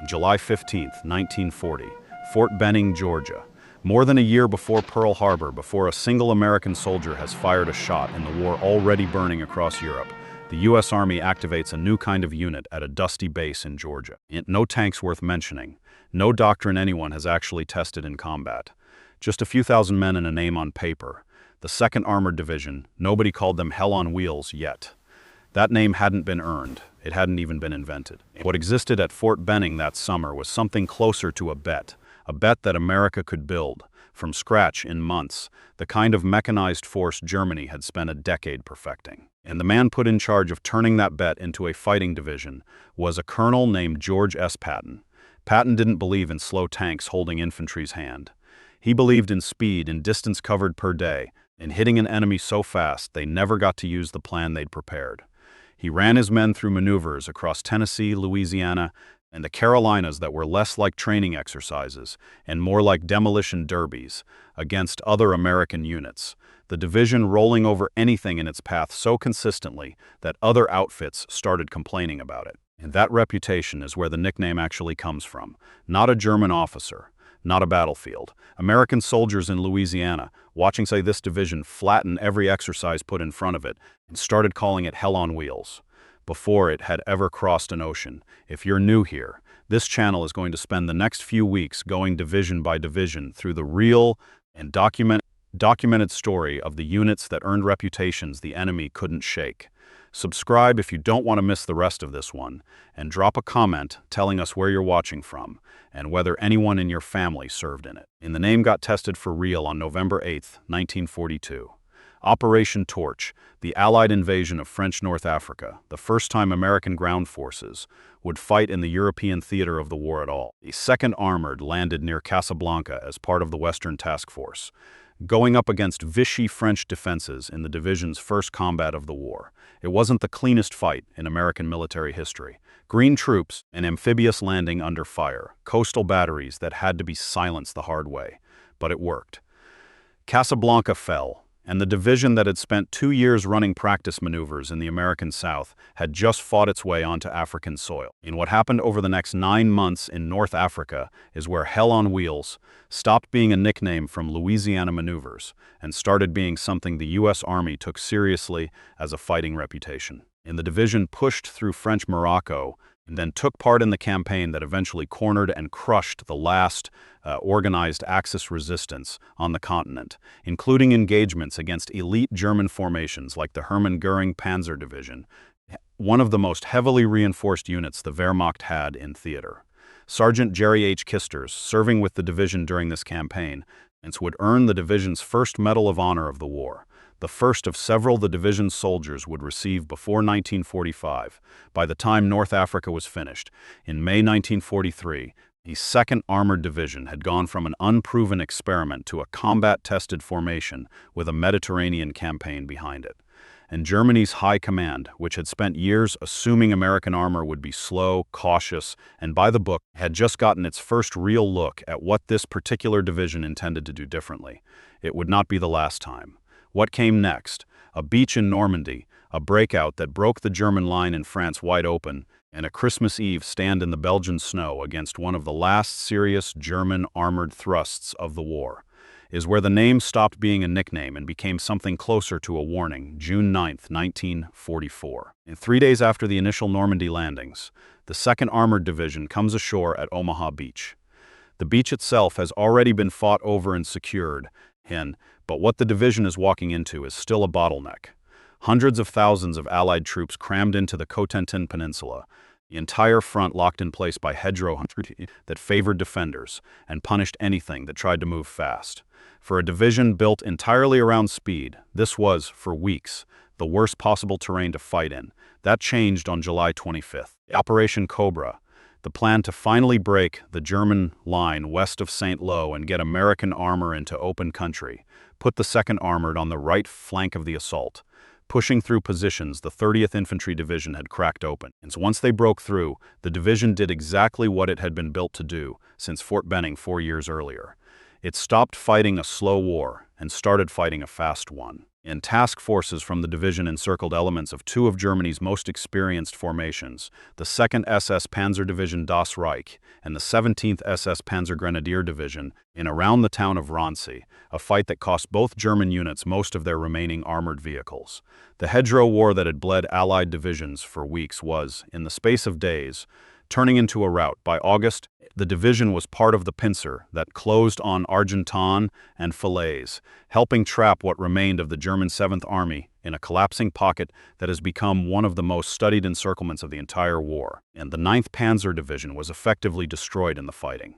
July 15, 1940, Fort Benning, Georgia. More than a year before Pearl Harbor, before a single American soldier has fired a shot in the war already burning across Europe, the U.S. Army activates a new kind of unit at a dusty base in Georgia. No tanks worth mentioning, no doctrine anyone has actually tested in combat. Just a few thousand men and a name on paper. The 2nd Armored Division, nobody called them Hell on Wheels yet. That name hadn't been earned, it hadn't even been invented. What existed at Fort Benning that summer was something closer to a bet that America could build, from scratch in months, the kind of mechanized force Germany had spent a decade perfecting. And the man put in charge of turning that bet into a fighting division was a colonel named George S. Patton. Patton didn't believe in slow tanks holding infantry's hand. He believed in speed and distance covered per day, in hitting an enemy so fast they never got to use the plan they'd prepared. He ran his men through maneuvers across Tennessee, Louisiana, and the Carolinas that were less like training exercises and more like demolition derbies against other American units, the division rolling over anything in its path so consistently that other outfits started complaining about it. And that reputation is where the nickname actually comes from. Not a German officer, not a battlefield. American soldiers in Louisiana, watching this division flatten every exercise put in front of it, and started calling it Hell on Wheels, before it had ever crossed an ocean. If you're new here, this channel is going to spend the next few weeks going division by division through the real and documented story of the units that earned reputations the enemy couldn't shake. Subscribe if you don't want to miss the rest of this one, and drop a comment telling us where you're watching from and whether anyone in your family served in it. The name got tested for real on November 8, 1942. Operation Torch, the Allied invasion of French North Africa, the first time American ground forces would fight in the European theater of the war at all. The 2nd Armored landed near Casablanca as part of the Western Task Force, going up against Vichy French defenses in the division's first combat of the war. It wasn't the cleanest fight in American military history. Green troops, an amphibious landing under fire, coastal batteries that had to be silenced the hard way. But it worked. Casablanca fell, and the division that had spent 2 years running practice maneuvers in the American South had just fought its way onto African soil. What happened over the next 9 months in North Africa is where Hell on Wheels stopped being a nickname from Louisiana maneuvers and started being something the U.S. Army took seriously as a fighting reputation. The division pushed through French Morocco and then took part in the campaign that eventually cornered and crushed the last organized Axis resistance on the continent, including engagements against elite German formations like the Hermann Göring Panzer Division, one of the most heavily reinforced units the Wehrmacht had in theater. Sergeant Jerry H. Kisters, serving with the division during this campaign, would earn the division's first Medal of Honor of the war, the first of several the division's soldiers would receive before 1945. By the time North Africa was finished, in May 1943, the 2nd Armored Division had gone from an unproven experiment to a combat-tested formation with a Mediterranean campaign behind it. And Germany's high command, which had spent years assuming American armor would be slow, cautious, and by the book, had just gotten its first real look at what this particular division intended to do differently. It would not be the last time. What came next? A beach in Normandy, a breakout that broke the German line in France wide open, and a Christmas Eve stand in the Belgian snow against one of the last serious German armored thrusts of the war, is where the name stopped being a nickname and became something closer to a warning. June 9, 1944. 3 days after the initial Normandy landings, the 2nd Armored Division comes ashore at Omaha Beach. The beach itself has already been fought over and secured, but what the division is walking into is still a bottleneck. Hundreds of thousands of Allied troops crammed into the Cotentin Peninsula, the entire front locked in place by hedgerows that favored defenders and punished anything that tried to move fast. For a division built entirely around speed, this was, for weeks, the worst possible terrain to fight in. That changed on July 25th. Operation Cobra, the plan to finally break the German line west of St. Lo and get American armor into open country, put the 2nd Armored on the right flank of the assault. Pushing through positions the 30th Infantry Division had cracked open. And so once they broke through, the division did exactly what it had been built to do since Fort Benning 4 years earlier. It stopped fighting a slow war and started fighting a fast one. and task forces from the division encircled elements of two of Germany's most experienced formations, the 2nd SS Panzer Division Das Reich and the 17th SS Panzer Grenadier Division, in around the town of Rhine, a fight that cost both German units most of their remaining armored vehicles. The hedgerow war that had bled Allied divisions for weeks was, in the space of days, turning into a rout. By August, the division was part of the pincer that closed on Ardennes and Falaise, helping trap what remained of the German 7th Army in a collapsing pocket that has become one of the most studied encirclements of the entire war. And the 9th Panzer Division was effectively destroyed in the fighting.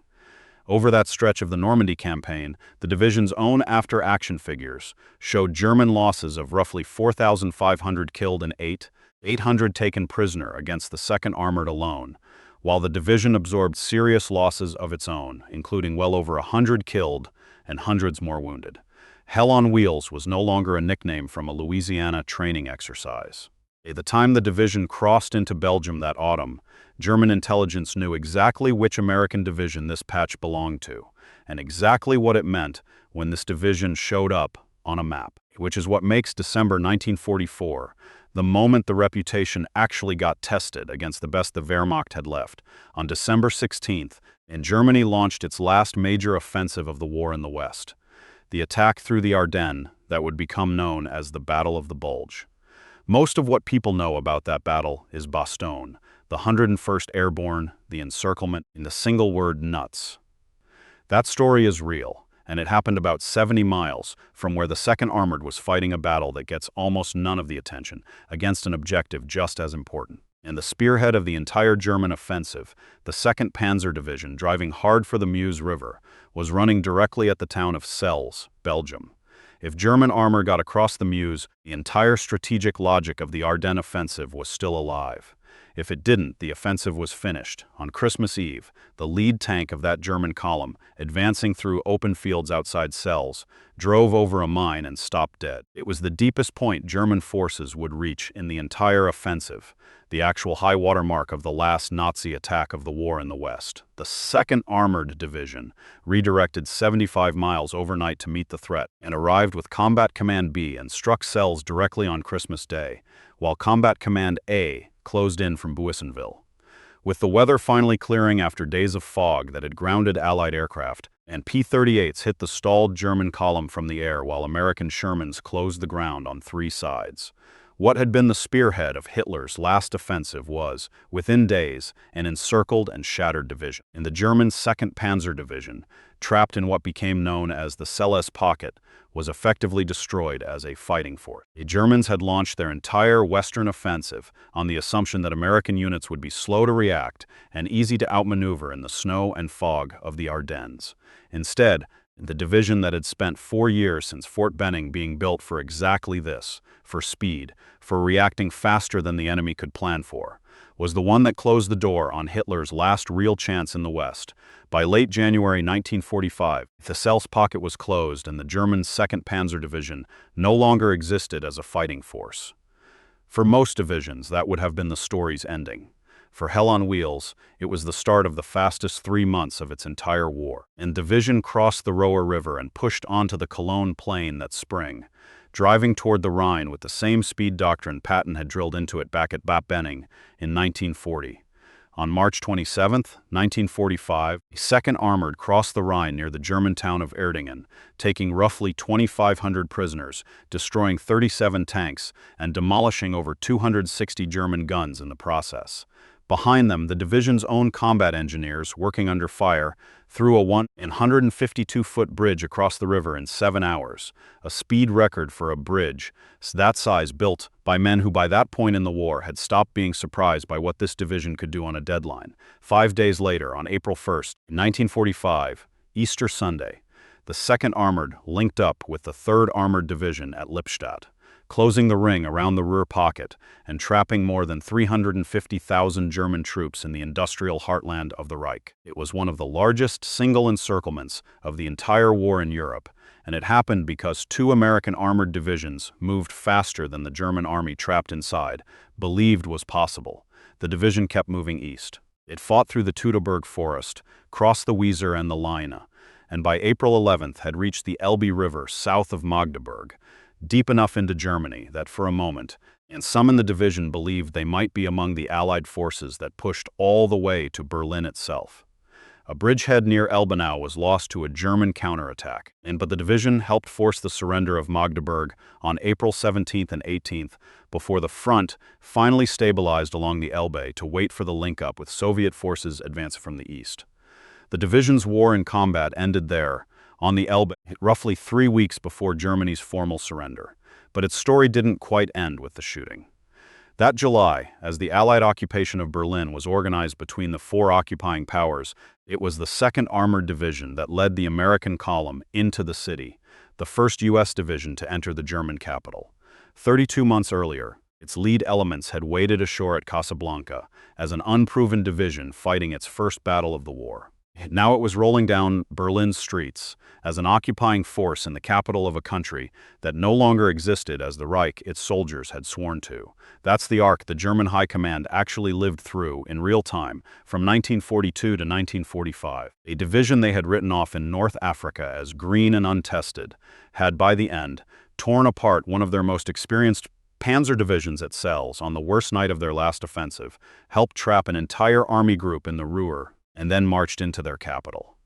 Over that stretch of the Normandy campaign, the division's own after-action figures showed German losses of roughly 4,500 killed and 800 taken prisoner against the 2nd Armored alone, while the division absorbed serious losses of its own, including well over 100 killed and hundreds more wounded. Hell on Wheels was no longer a nickname from a Louisiana training exercise. By the time the division crossed into Belgium that autumn, German intelligence knew exactly which American division this patch belonged to, and exactly what it meant when this division showed up on a map, which is what makes December 1944 the moment the reputation actually got tested against the best the Wehrmacht had left. On December 16th, and Germany launched its last major offensive of the war in the West, the attack through the Ardennes that would become known as the Battle of the Bulge. Most of what people know about that battle is Bastogne, the 101st Airborne, the encirclement, in the single word nuts. That story is real, and it happened about 70 miles from where the 2nd Armored was fighting a battle that gets almost none of the attention, against an objective just as important. And the spearhead of the entire German offensive, the 2nd Panzer Division, driving hard for the Meuse River, was running directly at the town of Celles, Belgium. If German armor got across the Meuse, the entire strategic logic of the Ardennes offensive was still alive. If it didn't, the offensive was finished. On Christmas Eve, the lead tank of that German column, advancing through open fields outside Celles, drove over a mine and stopped dead. It was the deepest point German forces would reach in the entire offensive, the actual high-water mark of the last Nazi attack of the war in the West. The 2nd Armored Division redirected 75 miles overnight to meet the threat and arrived with Combat Command B and struck Celles directly on Christmas Day, while Combat Command A closed in from Buissonville. With the weather finally clearing after days of fog that had grounded Allied aircraft, and P-38s hit the stalled German column from the air while American Shermans closed the ground on three sides. What had been the spearhead of Hitler's last offensive was, within days, an encircled and shattered division. In the German 2nd Panzer Division, trapped in what became known as the Celles Pocket, was effectively destroyed as a fighting force. The Germans had launched their entire western offensive on the assumption that American units would be slow to react and easy to outmaneuver in the snow and fog of the Ardennes. Instead, the division that had spent 4 years since Fort Benning being built for exactly this, for speed, for reacting faster than the enemy could plan for, was the one that closed the door on Hitler's last real chance in the West. By late January 1945, the Celles Pocket was closed and the German 2nd Panzer Division no longer existed as a fighting force. For most divisions, that would have been the story's ending. For Hell on Wheels, it was the start of the fastest 3 months of its entire war. And division crossed the Roer River and pushed onto the Cologne plain that spring, driving toward the Rhine with the same speed doctrine Patton had drilled into it back at Bad Benning in 1940. On March 27, 1945, the 2nd Armored crossed the Rhine near the German town of Ardennes, taking roughly 2,500 prisoners, destroying 37 tanks, and demolishing over 260 German guns in the process. Behind them, the division's own combat engineers, working under fire, threw a 152-foot bridge across the river in 7 hours, a speed record for a bridge that size built by men who by that point in the war had stopped being surprised by what this division could do on a deadline. 5 days later, on April 1st, 1945, Easter Sunday, the 2nd Armored linked up with the 3rd Armored Division at Lippstadt, closing the ring around the Ruhr Pocket and trapping more than 350,000 German troops in the industrial heartland of the Reich. It was one of the largest single encirclements of the entire war in Europe, and it happened because 2 American armored divisions moved faster than the German army trapped inside believed was possible. The division kept moving east. It fought through the Teutoburg Forest, crossed the Weser and the Leine, and by April 11th had reached the Elbe River south of Magdeburg. deep enough into Germany that for a moment, and some in the division believed they might be among the Allied forces that pushed all the way to Berlin itself. A bridgehead near Elbenau was lost to a German counterattack, but the division helped force the surrender of Magdeburg on April 17th and 18th before the front finally stabilized along the Elbe to wait for the link-up with Soviet forces advancing from the east. The division's war in combat ended there, on the Elbe, roughly 3 weeks before Germany's formal surrender. But its story didn't quite end with the shooting. That July, as the Allied occupation of Berlin was organized between the four occupying powers, it was the 2nd Armored Division that led the American column into the city, the first U.S. division to enter the German capital. 32 months earlier, its lead elements had waded ashore at Casablanca as an unproven division fighting its first battle of the war. Now it was rolling down Berlin's streets as an occupying force in the capital of a country that no longer existed as the Reich its soldiers had sworn to. That's the arc the German High Command actually lived through in real time from 1942 to 1945. A division they had written off in North Africa as green and untested had, by the end, torn apart one of their most experienced Panzer Divisions at Celles on the worst night of their last offensive, helped trap an entire army group in the Ruhr, and then marched into their capital.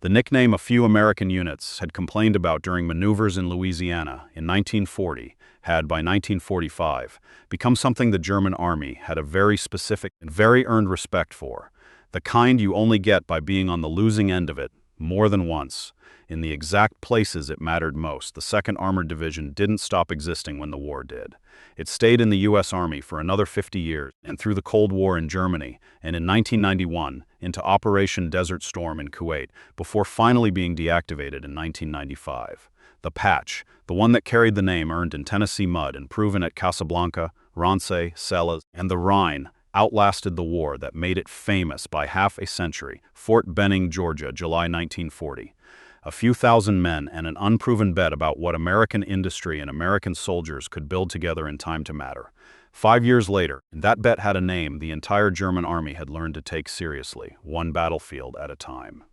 The nickname a few American units had complained about during maneuvers in Louisiana in 1940 had, by 1945, become something the German army had a very specific and very earned respect for, the kind you only get by being on the losing end of it more than once. In the exact places it mattered most, the 2nd Armored Division didn't stop existing when the war did. It stayed in the U.S. Army for another 50 years, and through the Cold War in Germany, and in 1991 into Operation Desert Storm in Kuwait, before finally being deactivated in 1995. The patch, the one that carried the name earned in Tennessee mud and proven at Casablanca, Rhine, Celles, and the Rhine, outlasted the war that made it famous by half a century. Fort Benning, Georgia, July 1940. A few thousand men and an unproven bet about what American industry and American soldiers could build together in time to matter. 5 years later, that bet had a name the entire German army had learned to take seriously, one battlefield at a time.